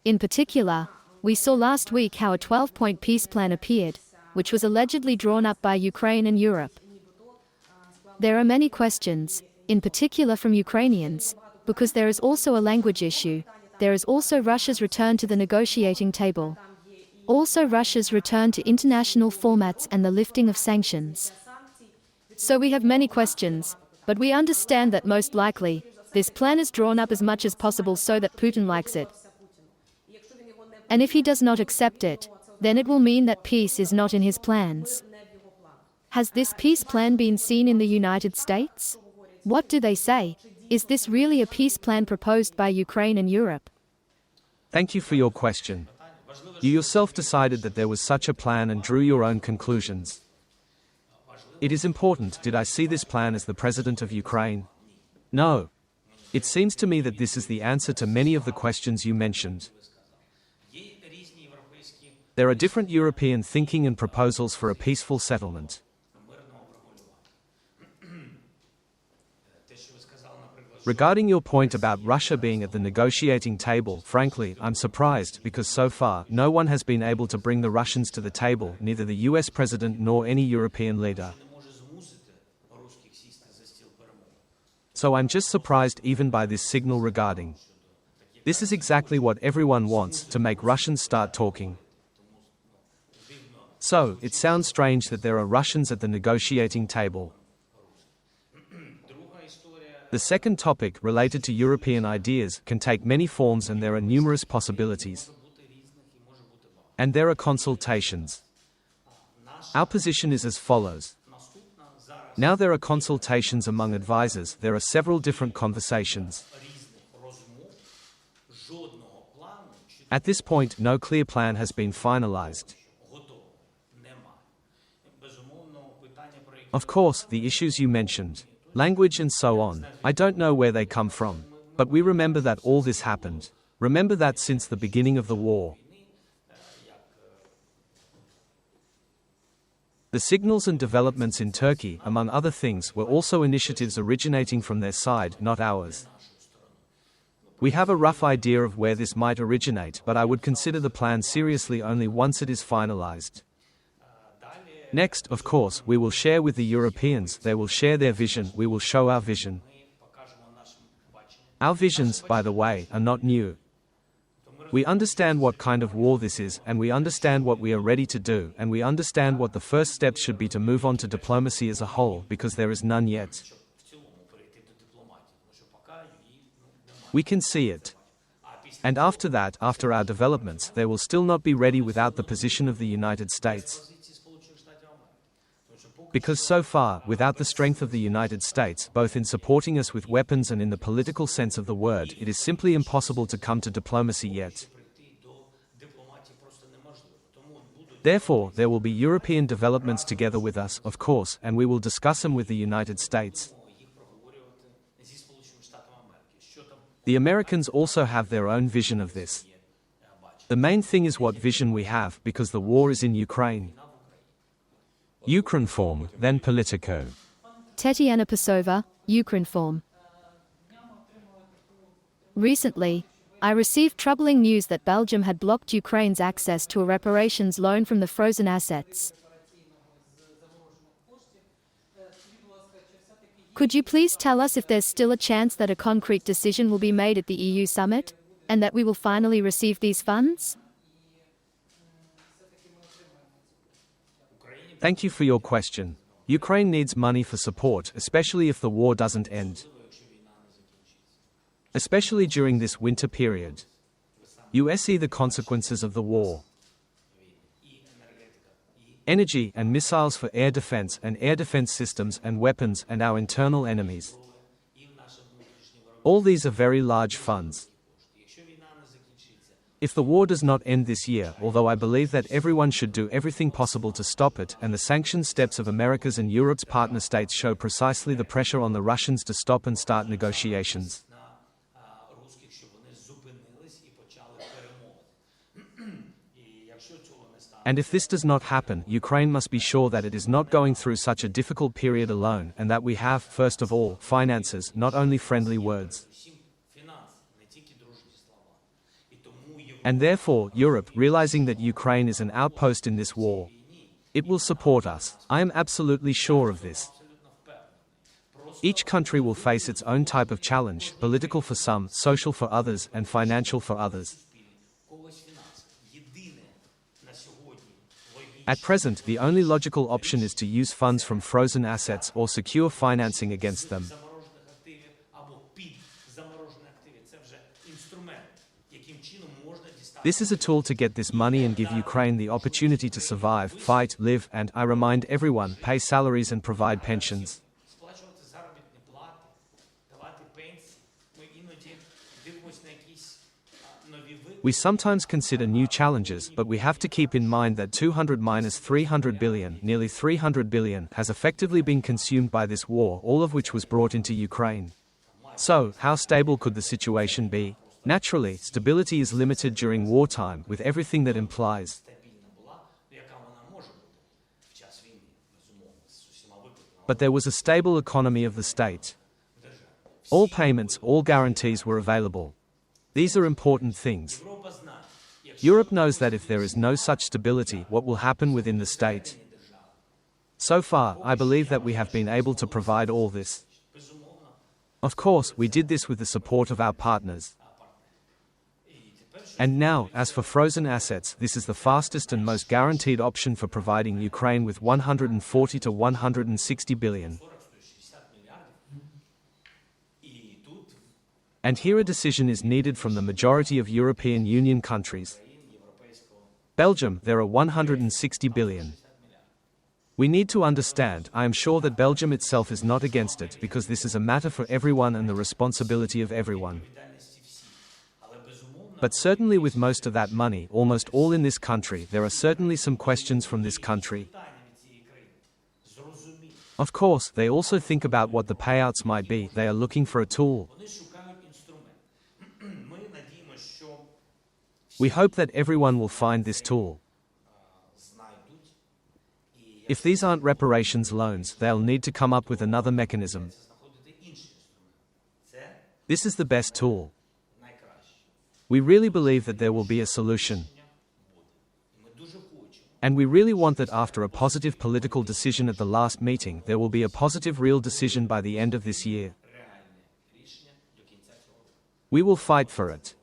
In particular, we saw last week how a 12-point peace plan appeared, which was allegedly drawn up by Ukraine and Europe. There are many questions, in particular from Ukrainians, because there is also a language issue. There is also Russia's return to the negotiating table. Also Russia's return to international formats and the lifting of sanctions. So we have many questions, but we understand that most likely, this plan is drawn up as much as possible so that Putin likes it. And if he does not accept it, then it will mean that peace is not in his plans. Has this peace plan been seen in the United States? What do they say? Is this really a peace plan proposed by Ukraine and Europe? Thank you for your question. You yourself decided that there was such a plan and drew your own conclusions. It is important. Did I see this plan as the president of Ukraine? No. It seems to me that this is the answer to many of the questions you mentioned. There are different European thinking and proposals for a peaceful settlement. Regarding your point about Russia being at the negotiating table, frankly, I'm surprised because so far, no one has been able to bring the Russians to the table, neither the US president nor any European leader. So I'm just surprised even by this signal regarding. This is exactly what everyone wants, to make Russians start talking. So, it sounds strange that there are Russians at the negotiating table. The second topic, related to European ideas, can take many forms and there are numerous possibilities. And there are consultations. Our position is as follows. Now there are consultations among advisors, there are several different conversations. At this point, no clear plan has been finalized. Of course, the issues you mentioned, language and so on, I don't know where they come from, but we remember that all this happened. Remember that since the beginning of the war. The signals and developments in Turkey, among other things, were also initiatives originating from their side, not ours. We have a rough idea of where this might originate, but I would consider the plan seriously only once it is finalized. Next, of course, we will share with the Europeans, they will share their vision, we will show our vision. Our visions, by the way, are not new. We understand what kind of war this is, and we understand what we are ready to do, and we understand what the first steps should be to move on to diplomacy as a whole, because there is none yet. We can see it. And after that, after our developments, they will still not be ready without the position of the United States. Because so far, without the strength of the United States, both in supporting us with weapons and in the political sense of the word, it is simply impossible to come to diplomacy yet. Therefore, there will be European developments together with us, of course, and we will discuss them with the United States. The Americans also have their own vision of this. The main thing is what vision we have, because the war is in Ukraine. Ukrinform, then Politico. Tetiana Pasova, Ukrinform. Recently, I received troubling news that Belgium had blocked Ukraine's access to a reparations loan from the frozen assets. Could you please tell us if there's still a chance that a concrete decision will be made at the EU summit, and that we will finally receive these funds? Thank you for your question. Ukraine needs money for support, especially if the war doesn't end. Especially during this winter period. You see the consequences of the war. Energy and missiles for air defense and air defense systems and weapons and our internal enemies. All these are very large funds. If the war does not end this year, although I believe that everyone should do everything possible to stop it, and the sanctions steps of America's and Europe's partner states show precisely the pressure on the Russians to stop and start negotiations. And if this does not happen, Ukraine must be sure that it is not going through such a difficult period alone, and that we have, first of all, finances, not only friendly words. And therefore, Europe, realizing that Ukraine is an outpost in this war, it will support us. I am absolutely sure of this. Each country will face its own type of challenge, political for some, social for others, and financial for others. At present, the only logical option is to use funds from frozen assets or secure financing against them. This is a tool to get this money and give Ukraine the opportunity to survive, fight, live, and, I remind everyone, pay salaries and provide pensions. We sometimes consider new challenges, but we have to keep in mind that 200–300 billion, nearly 300 billion, has effectively been consumed by this war, all of which was brought into Ukraine. So, how stable could the situation be? Naturally, stability is limited during wartime, with everything that implies. But there was a stable economy of the state. All payments, all guarantees were available. These are important things. Europe knows that if there is no such stability, what will happen within the state? So far, I believe that we have been able to provide all this. Of course, we did this with the support of our partners. And now, as for frozen assets, this is the fastest and most guaranteed option for providing Ukraine with 140 to 160 billion. And here a decision is needed from the majority of European Union countries. Belgium, there are 160 billion. We need to understand, I am sure that Belgium itself is not against it, because this is a matter for everyone and the responsibility of everyone. But certainly with most of that money, almost all in this country, there are certainly some questions from this country. Of course, they also think about what the payouts might be. They are looking for a tool. We hope that everyone will find this tool. If these aren't reparations loans, they'll need to come up with another mechanism. This is the best tool. We really believe that there will be a solution. And we really want that after a positive political decision at the last meeting, there will be a positive real decision by the end of this year. We will fight for it.